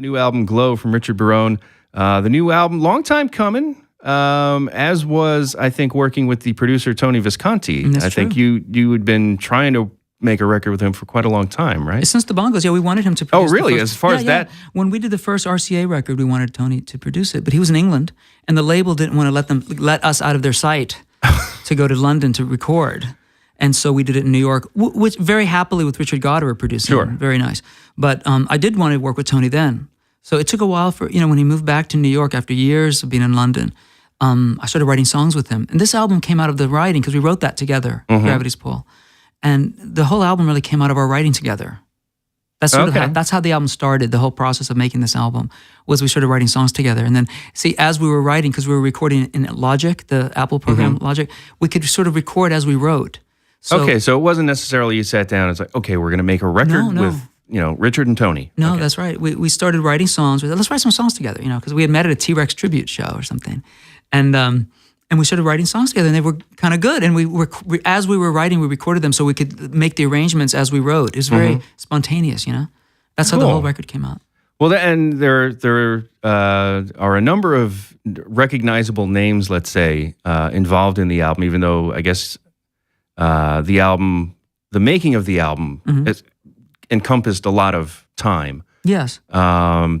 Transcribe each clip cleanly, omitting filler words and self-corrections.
new album, Glow, from Richard Barone. The new album, long time coming, as was, I think, working with the producer, Tony Visconti. That's I think you had been trying to make a record with him for quite a long time, right? Since the Bongos, we wanted him to produce. Oh, really? As far as that? When we did the first RCA record, we wanted Tony to produce it, but he was in England, and the label didn't want to let us out of their sight to go to London to record. And so we did it in New York, which very happily with Richard Goddard producing. Sure. Very nice. But I did want to work with Tony then. So it took a while for, when he moved back to New York after years of being in London, I started writing songs with him. And this album came out of the writing because we wrote that together, Gravity's Pull. And the whole album really came out of our writing together. That's that's how the album started. The whole process of making this album was we started writing songs together. And then, as we were writing, because we were recording in Logic, the Apple program Logic, we could sort of record as we wrote. So it wasn't necessarily you sat down and it's like, okay, we're going to make a record with, Richard and Tony. No, okay. That's right. We started writing songs. Let's write some songs together, because we had met at a T-Rex tribute show or something. And we started writing songs together, and they were kind of good. And as we were writing, we recorded them so we could make the arrangements as we wrote. It was very spontaneous, That's how the whole record came out. Well, and there are a number of recognizable names, let's say, involved in the album, even though I guess the making of the album encompassed a lot of time. Yes.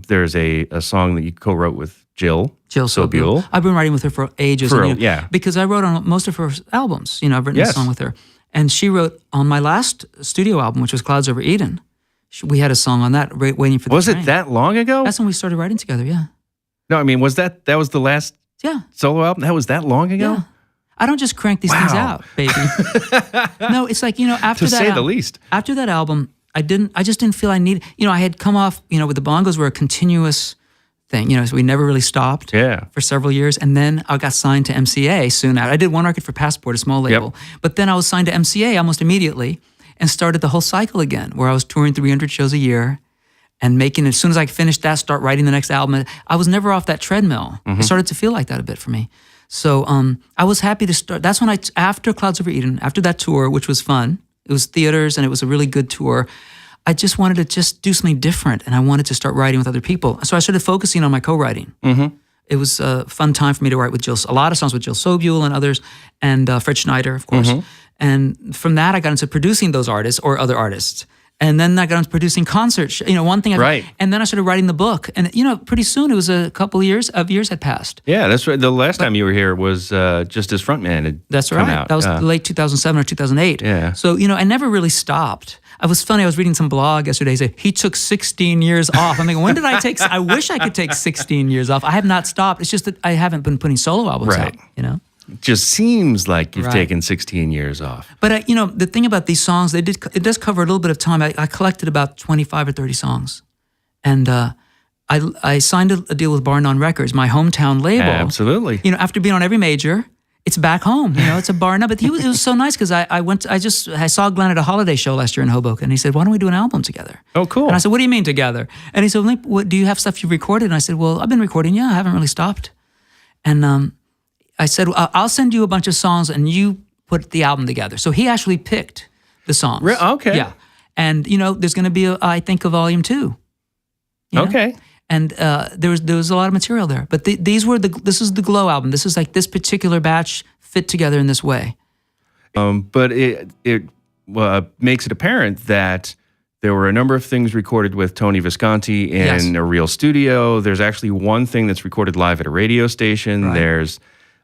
There's a song that you co-wrote with Jill Sobule. I've been writing with her for ages. Yeah. Because I wrote on most of her albums. I've written a song with her. And she wrote on my last studio album, which was Clouds Over Eden. We had a song on that, Waiting for the Train. Was it that long ago? That's when we started writing together, yeah. No, I mean, was that was the last solo album? That was that long ago? Yeah. I don't just crank these things out, baby. No, it's like, after to that... say the least. After that album, I just didn't feel I needed... I had come off, with the Bongos were a continuous thing, so we never really stopped for several years. And then I got signed to MCA soon after. I did one record for Passport, a small label. Yep. But then I was signed to MCA almost immediately and started the whole cycle again, where I was touring 300 shows a year and making, as soon as I finished that, start writing the next album. I was never off that treadmill. It started to feel like that a bit for me. So I was happy to start. That's when after Clouds Over Eden, after that tour, which was fun, it was theaters and it was a really good tour, I just wanted to do something different, and I wanted to start writing with other people. So I started focusing on my co-writing. It was a fun time for me to write with Jill, a lot of songs with Jill Sobule and others, and Fred Schneider, of course. And from that, I got into producing those artists or other artists. And then I got into producing concerts, one thing. And then I started writing the book. And, pretty soon, it was a couple of years had passed. Yeah, that's right. The last time you were here was just as frontman. That's right. Out. That was late 2007 or 2008. Yeah. So, I never really stopped. It was funny. I was reading some blog yesterday. Say he took 16 years off. I'm thinking, when did I take? I wish I could take 16 years off. I have not stopped. It's just that I haven't been putting solo albums out. It just seems like you've taken 16 years off. But the thing about these songs, it does cover a little bit of time. I collected about 25 or 30 songs, and I signed a deal with Barone Records, my hometown label. Absolutely. After being on every major. It's back home, it's a bar now. But it was so nice because I saw Glenn at a holiday show last year in Hoboken. And he said, "Why don't we do an album together?" Oh, cool. And I said, "What do you mean together?" And he said, "What, do you have stuff you've recorded?" And I said, "Well, I've been recording. Yeah, I haven't really stopped." And I said, "I'll send you a bunch of songs and you put the album together." So he actually picked the songs. Okay. Yeah. And there's going to be I think a volume 2. Okay. And there was a lot of material there, but this is the Glow album. This is like this particular batch fit together in this way. But it makes it apparent that there were a number of things recorded with Tony Visconti in a real studio. There's actually one thing that's recorded live at a radio station. Right. There's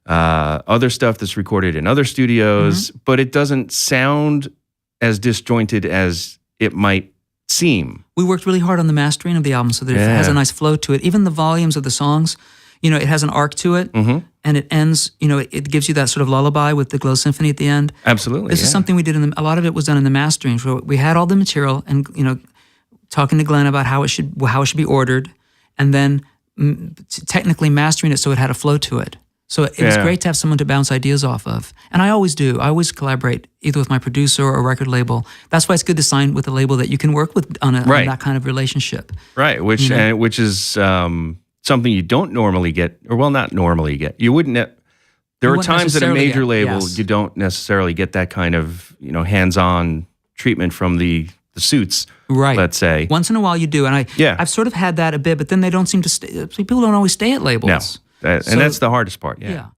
other stuff that's recorded in other studios, but it doesn't sound as disjointed as it might seem. We worked really hard on the mastering of the album so that it has a nice flow to it. Even the volumes of the songs, it has an arc to it, and it ends, it gives you that sort of lullaby with the Glow Symphony at the end. Absolutely. This is something we did a lot of it was done in the mastering. So we had all the material and, talking to Glenn about how it should be ordered, and then technically mastering it so it had a flow to it. So it was great to have someone to bounce ideas off of. And I always do. I always collaborate either with my producer or a record label. That's why it's good to sign with a label that you can work with on that kind of relationship. Right, which is something you don't normally get, or not normally get. You wouldn't. There are times at a major label you don't necessarily get that kind of hands-on treatment from the the suits, right? Let's say once in a while you do, and I've sort of had that a bit, but then they don't seem to stay. People don't always stay at labels. No, and that's the hardest part. Yeah.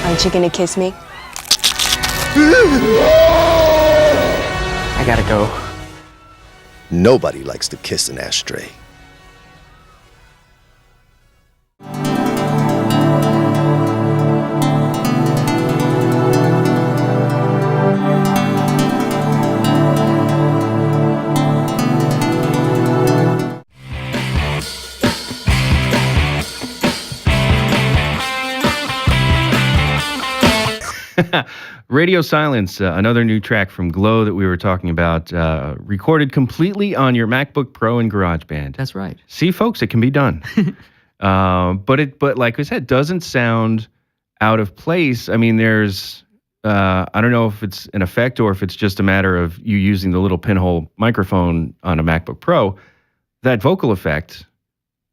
Aren't you gonna kiss me? I gotta go. Nobody likes to kiss an ashtray. Radio Silence, another new track from Glow that we were talking about, recorded completely on your MacBook Pro and GarageBand. That's right. See, folks, it can be done. But like I said, doesn't sound out of place. I mean, there's, I don't know if it's an effect or if it's just a matter of you using the little pinhole microphone on a MacBook Pro. That vocal effect.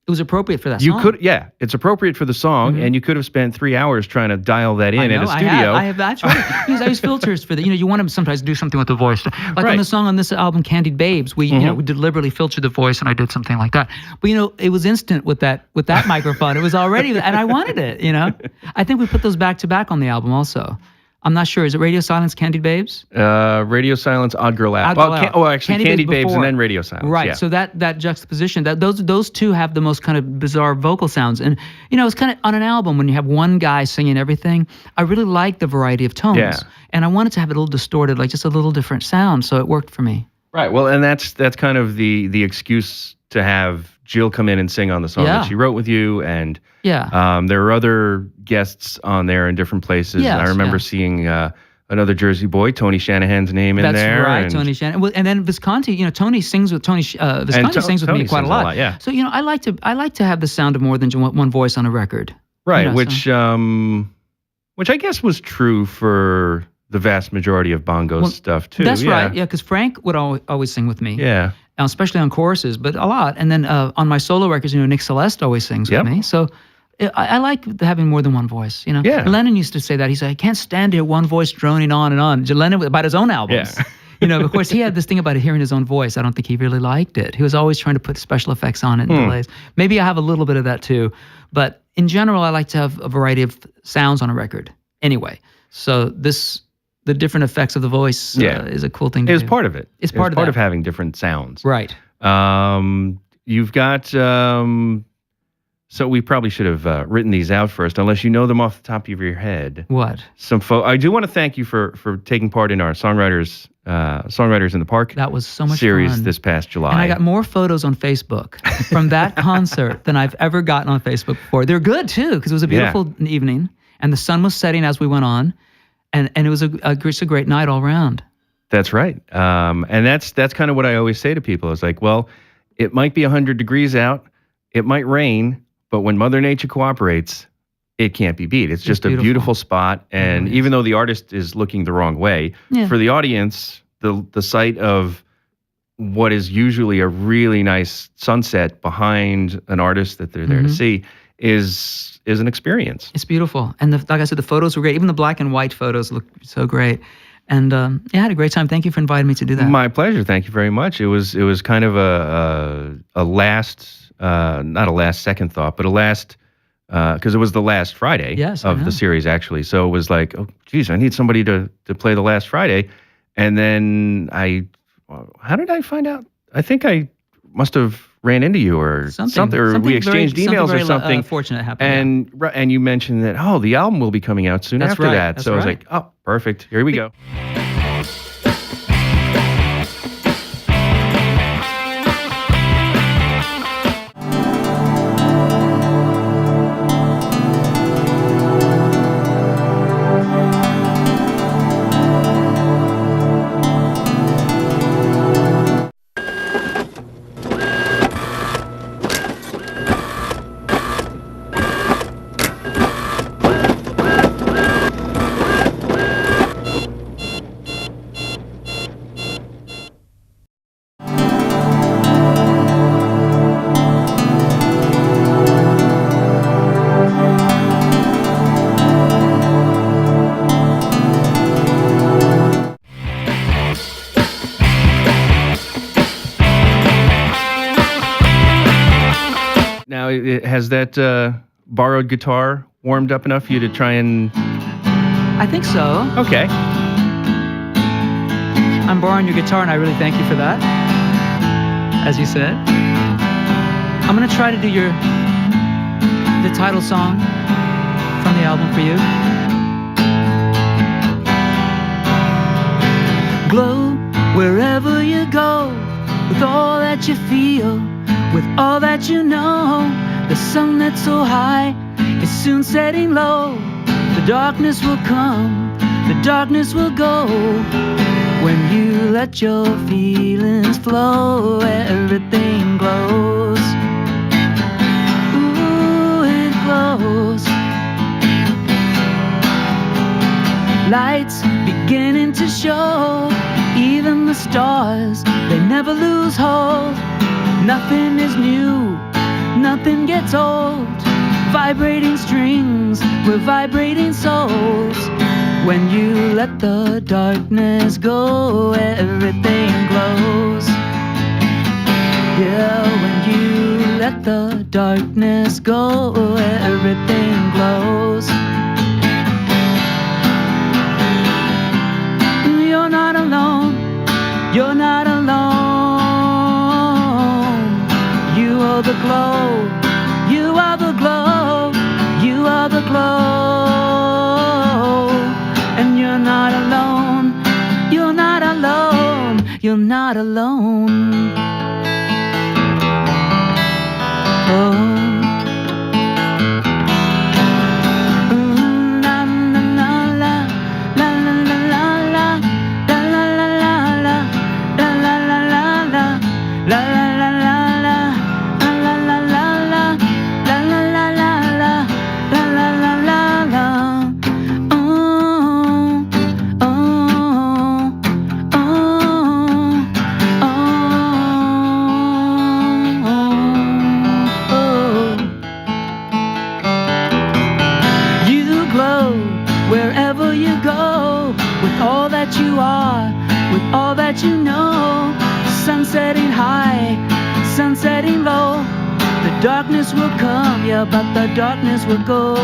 It was appropriate for that song. It's appropriate for the song, and you could have spent 3 hours trying to dial that in at a studio. That's right. I use filters for that. You want to sometimes do something with the voice. Like on the song on this album, Candied Babes, we we deliberately filtered the voice, and I did something like that. But it was instant with that microphone. It was already, and I wanted it. I think we put those back to back on the album also. I'm not sure. Is it Radio Silence, Candied Babes? Radio Silence, Odd Girl Out. Actually, Candied Babes and then Radio Silence. Right. Yeah. So that juxtaposition, those two have the most kind of bizarre vocal sounds. And, it's kind of on an album when you have one guy singing everything. I really like the variety of tones. Yeah. And I wanted to have it a little distorted, like just a little different sound. So it worked for me. Right. Well, and that's kind of the excuse to have Jill come in and sing on the song that she wrote with you. And there are other guests on there in different places. Yes, and I remember seeing another Jersey boy, Tony Shanahan's name in there. That's right, Tony Shanahan. And then Visconti, Tony sings with Visconti sings with me quite a lot. Yeah. So I like to have the sound of more than one voice on a record. Right, which I guess was true for the vast majority of Bongo's stuff too. That's right. Yeah, because Frank would always sing with me. Yeah. Especially on choruses, but a lot. And then on my solo records, Nick Celeste always sings with me. So I like having more than one voice. Yeah. Lennon used to say that. He said, "I can't stand to hear one voice droning on and on." Lennon about his own albums. Yeah. Of course, he had this thing about hearing his own voice. I don't think he really liked it. He was always trying to put special effects on it and delays. Maybe I have a little bit of that too, but in general, I like to have a variety of sounds on a record. Anyway, so the different effects of the voice is a cool thing to do. It's part of it. It's part of having different sounds. Right. You've got, so we probably should have written these out first, unless you know them off the top of your head. What? I do want to thank you for taking part in our Songwriters in the Park. That was so much series fun. This past July. And I got more photos on Facebook from that concert than I've ever gotten on Facebook before. They're good too, because it was a beautiful evening, and the sun was setting as we went on. And it was a great night all around. That's right. And that's kind of what I always say to people. It's like, well, it might be 100 degrees out, it might rain, but when Mother Nature cooperates, it can't be beat. It's just a beautiful spot. And even though the artist is looking the wrong way, for the audience, the sight of what is usually a really nice sunset behind an artist that they're there to see is an experience. It's beautiful. And like I said, the photos were great. Even the black and white photos look so great. And I had a great time. Thank you for inviting me to do that. My pleasure. Thank you very much. It was kind of a last, not a last second thought, but a last, because it was the last Friday of the series, actually. So it was like, oh, geez, I need somebody to play the last Friday. And then how did I find out? I think I must have ran into you or something or we exchanged emails or something. Fortunate happened. And you mentioned that, the album will be coming out soon after that. So I was like, oh, perfect. Here we go. Has that borrowed guitar warmed up enough for you to try and... I think so. Okay. I'm borrowing your guitar, and I really thank you for that, as you said. I'm going to try to do the title song from the album for you. Glow wherever you go, with all that you feel, with all that you know. The sun that's so high is soon setting low. The darkness will come, the darkness will go. When you let your feelings flow, everything glows. Ooh, it glows. Lights beginning to show. Even the stars, they never lose hold. Nothing is new, nothing gets old. Vibrating strings, we're vibrating souls. When you let the darkness go, everything glows. Yeah, when you let the darkness go, everything glows. You're not alone, you're not alone. You are the glow, you are the glow, you are the glow. And you're not alone, you're not alone, you're not alone. Oh. You are, with all that you know. Sun setting high, sun setting low. The darkness will come, yeah, but the darkness will go.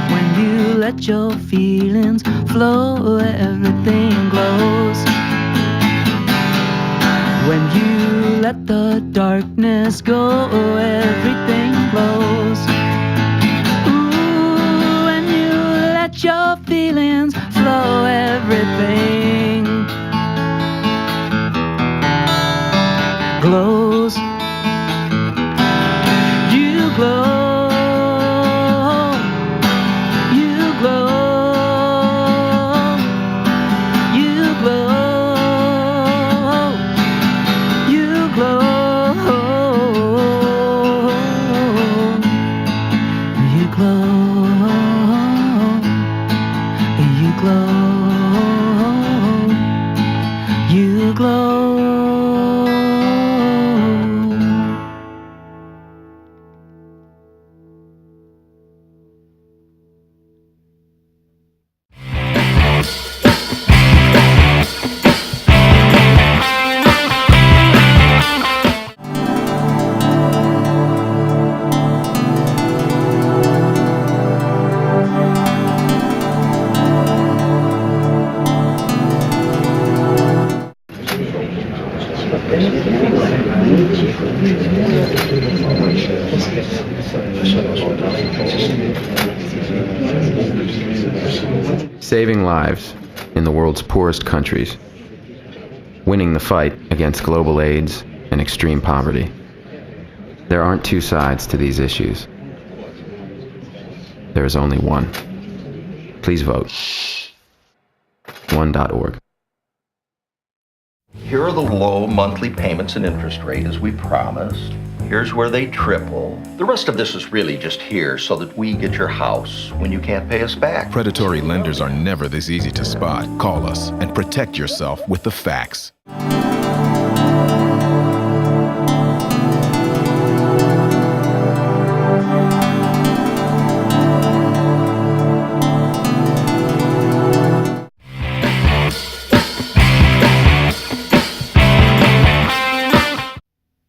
When you let your feelings flow, everything glows. When you let the darkness go, everything glows. Ooh, when you let your feelings flow, everything glows. You glow, you glow, you glow, you glow, you glow, you glow. You glow. Saving lives in the world's poorest countries. Winning the fight against global AIDS and extreme poverty. There aren't two sides to these issues. There is only one. Please vote. One.org. Here are the low monthly payments and interest rate as we promised. Here's where they triple. The rest of this is really just here so that we get your house when you can't pay us back. Predatory lenders are never this easy to spot. Call us and protect yourself with the facts.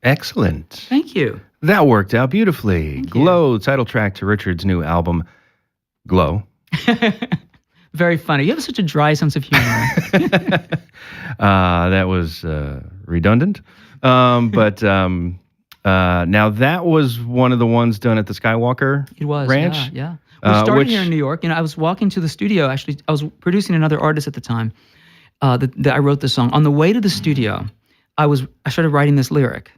Excellent. Thank you. That worked out beautifully. Glow, title track to Richard's new album, Glow. Very funny. You have such a dry sense of humor. That was redundant. But now that was one of the ones done at the Skywalker Ranch. Yeah. We started here in New York. I was walking to the studio. Actually, I was producing another artist at the time that I wrote the song. On the way to the studio, I started writing this lyric.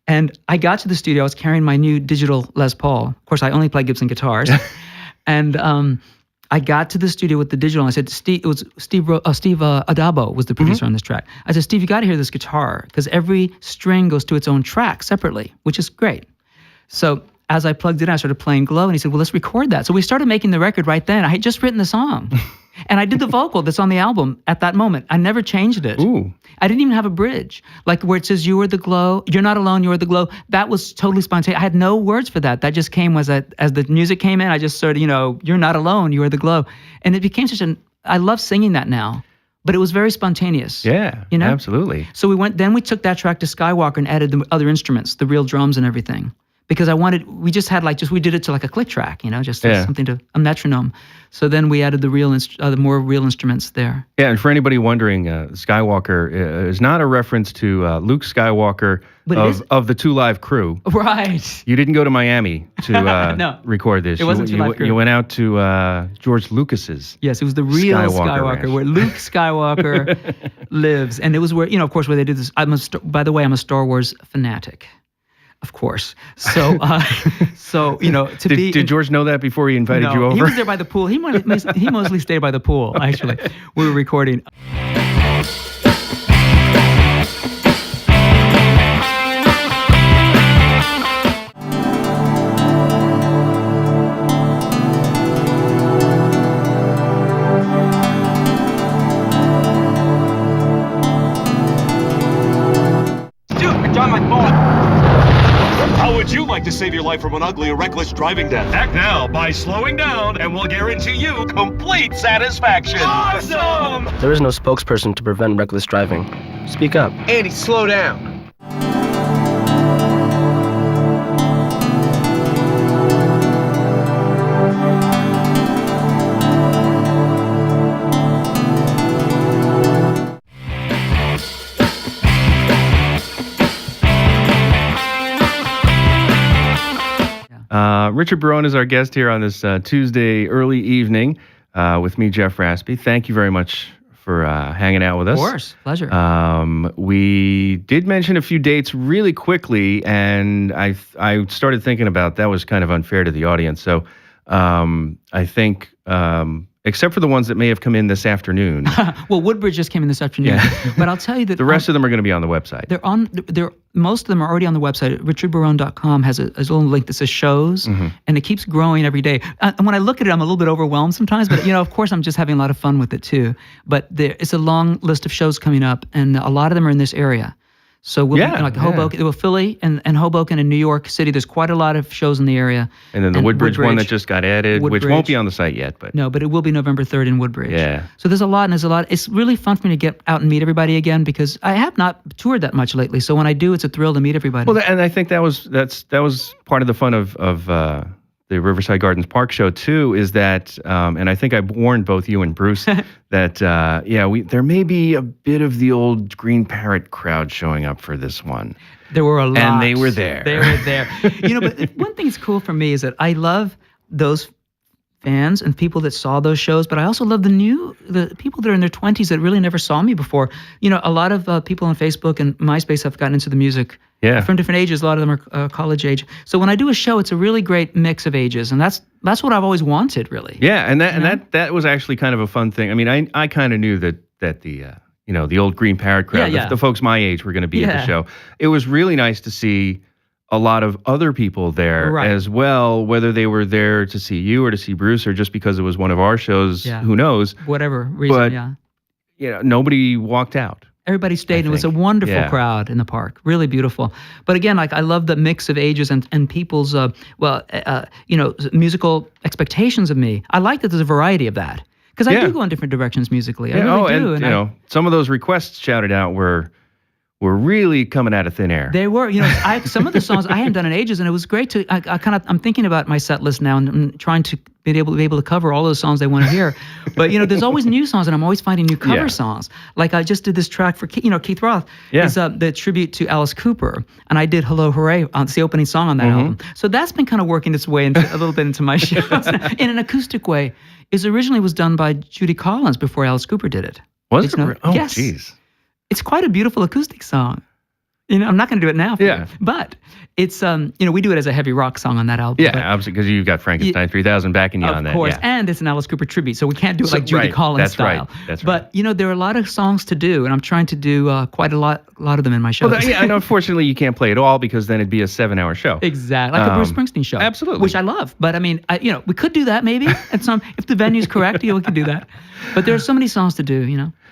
And I got to the studio. I was carrying my new digital Les Paul. Of course, I only play Gibson guitars. And I got to the studio with the digital, and I said, Steve Adabo was the producer on this track. I said, Steve, you got to hear this guitar, because every string goes to its own track separately, which is great. So as I plugged it in, I started playing Glow, and he said, well, let's record that. So we started making the record right then. I had just written the song. And I did the vocal that's on the album at that moment. I never changed it. Ooh. I didn't even have a bridge. Like where it says, you are the glow, you're not alone, you are the glow. That was totally spontaneous. I had no words for that. That just came as the music came in, I just sort of, you're not alone, you are the glow. And it became I love singing that now. But it was very spontaneous. Yeah, absolutely. So we took that track to Skywalker and added the other instruments, the real drums and everything. Because we did it to like a click track, something to a metronome. So then we added the more real instruments there. Yeah, and for anybody wondering, Skywalker is not a reference to Luke Skywalker of the Two Live Crew. Right. You didn't go to Miami to record this. It wasn't Two Live Crew. You went out to George Lucas's. Yes, it was the real Skywalker where Luke Skywalker lives. And it was where, of course, where they did this. By the way, I'm a Star Wars fanatic. Of course. So, Did George know that before he invited you over? He was there by the pool. He mostly stayed by the pool, actually. We were recording. Dude, I dropped my phone. How would you like to save your life from an ugly or reckless driving death? Act now by slowing down, and we'll guarantee you complete satisfaction. Awesome! There is no spokesperson to prevent reckless driving. Speak up. Andy, slow down. Richard Barone is our guest here on this Tuesday early evening with me, Jeff Raspe. Thank you very much for hanging out with us. Of course. Pleasure. We did mention a few dates really quickly, and I started thinking about that was kind of unfair to the audience. So I think, except for the ones that may have come in this afternoon. Well, Woodbridge just came in this afternoon. Yeah. But I'll tell you that the rest of them are going to be on the website. Most of them are already on the website. RichardBarone.com has a little link that says shows, and it keeps growing every day. And when I look at it, I'm a little bit overwhelmed sometimes, but of course, I'm just having a lot of fun with it too. But it's a long list of shows coming up, and a lot of them are in this area. So we'll be like Hoboken, Philly and Hoboken and New York City. There's quite a lot of shows in the area. And then the Woodbridge one that just got added, which won't be on the site yet. But it will be November 3rd in Woodbridge. Yeah. So there's a lot. It's really fun for me to get out and meet everybody again, because I have not toured that much lately. So when I do, it's a thrill to meet everybody. Well, and I think that was part of the fun of the Riverside Gardens Park show too, is that, and I think I warned both you and Bruce that, there may be a bit of the old Green Parrot crowd showing up for this one. There were a lot. And they were there. But one thing that's cool for me is that I love those fans and people that saw those shows, but I also love the people that are in their 20s that really never saw me before. A lot of people on Facebook and MySpace have gotten into the music from different ages. A lot of them are college age. So when I do a show, it's a really great mix of ages, and that's what I've always wanted, really. Yeah, and that was actually kind of a fun thing. I mean, I kind of knew that the old Green Parrot crowd, the folks my age were going to be at the show. It was really nice to see a lot of other people there as well, whether they were there to see you or to see Bruce or just because it was one of our shows, who knows. Whatever reason, but, nobody walked out. Everybody stayed, and it was a wonderful crowd in the park. Really beautiful. But again, I love the mix of ages and people's, musical expectations of me. I like that there's a variety of that. Because I do go in different directions musically. I really do. And some of those requests shouted out were were really coming out of thin air. They were, some of the songs I hadn't done in ages, and it was great to. I'm thinking about my set list now, and I'm trying to be able to cover all those songs they want to hear. But there's always new songs, and I'm always finding new cover songs. Like I just did this track for Keith Roth. Is the tribute to Alice Cooper, and I did "Hello Hooray." It's the opening song on that album. So that's been kind of working its way a little bit into my shows in an acoustic way. It originally was done by Judy Collins before Alice Cooper did it. Was it? Oh, yes. Jeez. It's quite a beautiful acoustic song. I'm not going to do it now for you, but it's, we do it as a heavy rock song on that album. Yeah, obviously, because you've got Frankenstein 3000 backing you on that. Of course, and it's an Alice Cooper tribute, so we can't do it like Judy Collins style. That's right. But, there are a lot of songs to do, and I'm trying to do quite a lot of them in my shows. Well, and unfortunately, you can't play it all because then it'd be a 7-hour show. Exactly, like a Bruce Springsteen show. Absolutely. Which I love, but we could do that maybe, if the venue's correct, we could do that. But there are so many songs to do,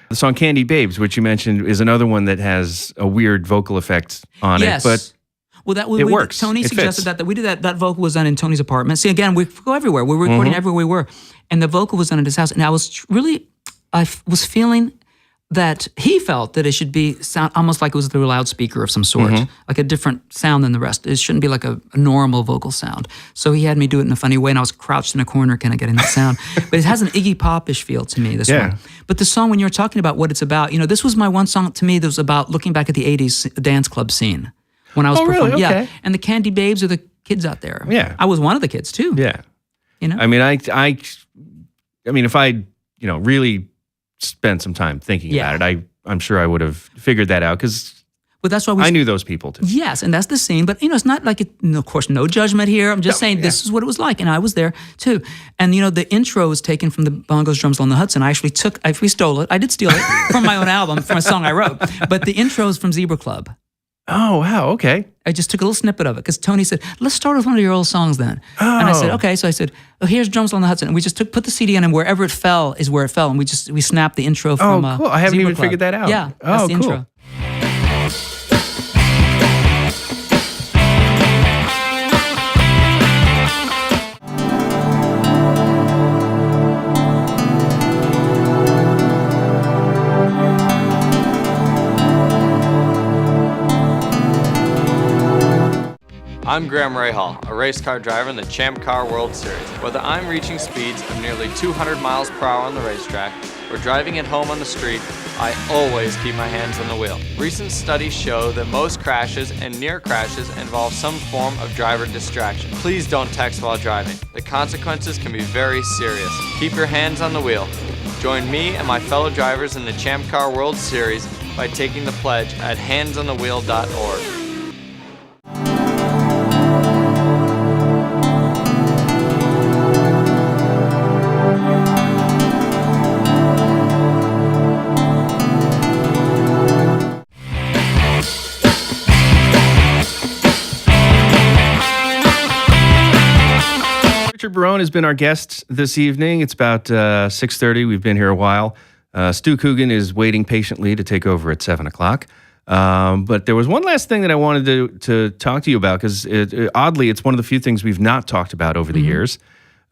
The song Candy Babes, which you mentioned, is another one that has a weird vocal effect on it, but it works. Tony suggested that we did that. That vocal was done in Tony's apartment. See, again, we go everywhere. We were recording everywhere we were, and the vocal was done at his house. And I was feeling that he felt that it should sound almost like it was through a loudspeaker of some sort, like a different sound than the rest. It shouldn't be like a normal vocal sound. So he had me do it in a funny way, and I was crouched in a corner kind of getting that sound. But it has an Iggy Pop-ish feel to me, this one. But the song, when you're talking about what it's about, this was my one song to me that was about looking back at the 80s dance club scene when I was performing. Really? Okay. Yeah, and the Candy Babes are the kids out there. Yeah. I was one of the kids, too. Yeah. I mean, if I really spent some time thinking about it, I'm sure I would have figured that out because that's why I knew those people too. Yes, and that's the scene. But it's not like of course, no judgment here. I'm just saying this is what it was like, and I was there too. And the intro was taken from the Bongos, Drums on the Hudson. We stole it. I did steal it from my own album, from a song I wrote. But the intro is from Zebra Club. Oh, wow, okay. I just took a little snippet of it because Tony said, let's start with one of your old songs then. Oh. And I said, okay. So I said, here's Drums on the Hudson. And we just put the CD in, and wherever it fell is where it fell. And we snapped the intro from cool. I haven't even figured that out. Yeah, that's the intro. I'm Graham Rahal, a race car driver in the Champ Car World Series. Whether I'm reaching speeds of nearly 200 miles per hour on the racetrack or driving at home on the street, I always keep my hands on the wheel. Recent studies show that most crashes and near crashes involve some form of driver distraction. Please don't text while driving. The consequences can be very serious. Keep your hands on the wheel. Join me and my fellow drivers in the Champ Car World Series by taking the pledge at handsonthewheel.org. Barone has been our guest this evening. It's about 6:30. We've been here a while. Stu Coogan is waiting patiently to take over at 7 o'clock. But there was one last thing that I wanted to talk to you about because oddly, it's one of the few things we've not talked about over the years.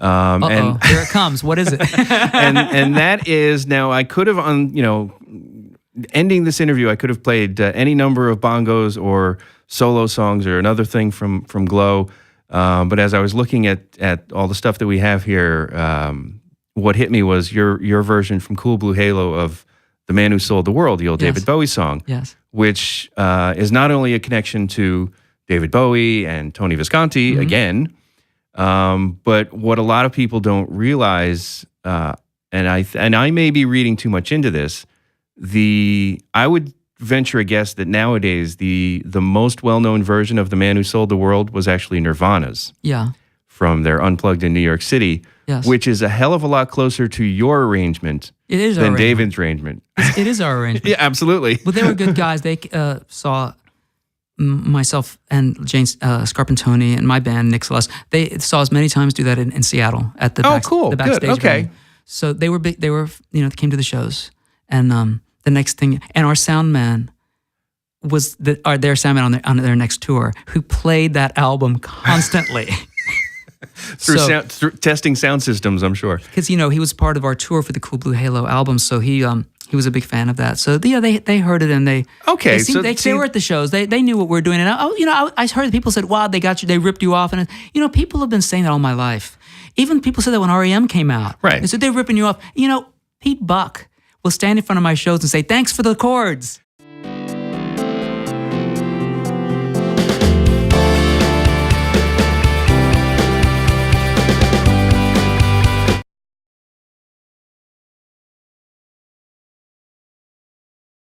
And here it comes. What is it? and that is now I could have ending this interview. I could have played any number of bongos or solo songs or another thing from Glow. But as I was looking at all the stuff that we have here, what hit me was your version from Cool Blue Halo of "The Man Who Sold the World," the old David Bowie song, which is not only a connection to David Bowie and Tony Visconti again, but what a lot of people don't realize, and I may be reading too much into this, I would venture a guess that nowadays the most well-known version of "The Man Who Sold the World" was actually Nirvana's. Yeah. From their Unplugged in New York City, which is a hell of a lot closer to your arrangement than David's arrangement. It is our arrangement. Yeah, absolutely. But they were good guys. They saw myself and Jane Scarpintoni and my band, Nick Celeste. They saw us many times do that in Seattle at the cool. the backstage. Good. Okay. Venue. So they were big. They were they came to the shows, and the next thing, and our sound man was their sound man on their next tour, who played that album constantly. through testing sound systems, I'm sure. Because he was part of our tour for the Cool Blue Halo album, so he he was a big fan of that. So yeah, they heard it and they were at the shows. They knew what we're doing. And I heard people said, "Wow, they got you. They ripped you off." And people have been saying that all my life. Even people said that when REM came out. Right. They said they're ripping you off. Pete Buck will stand in front of my shows and say, "Thanks for the chords."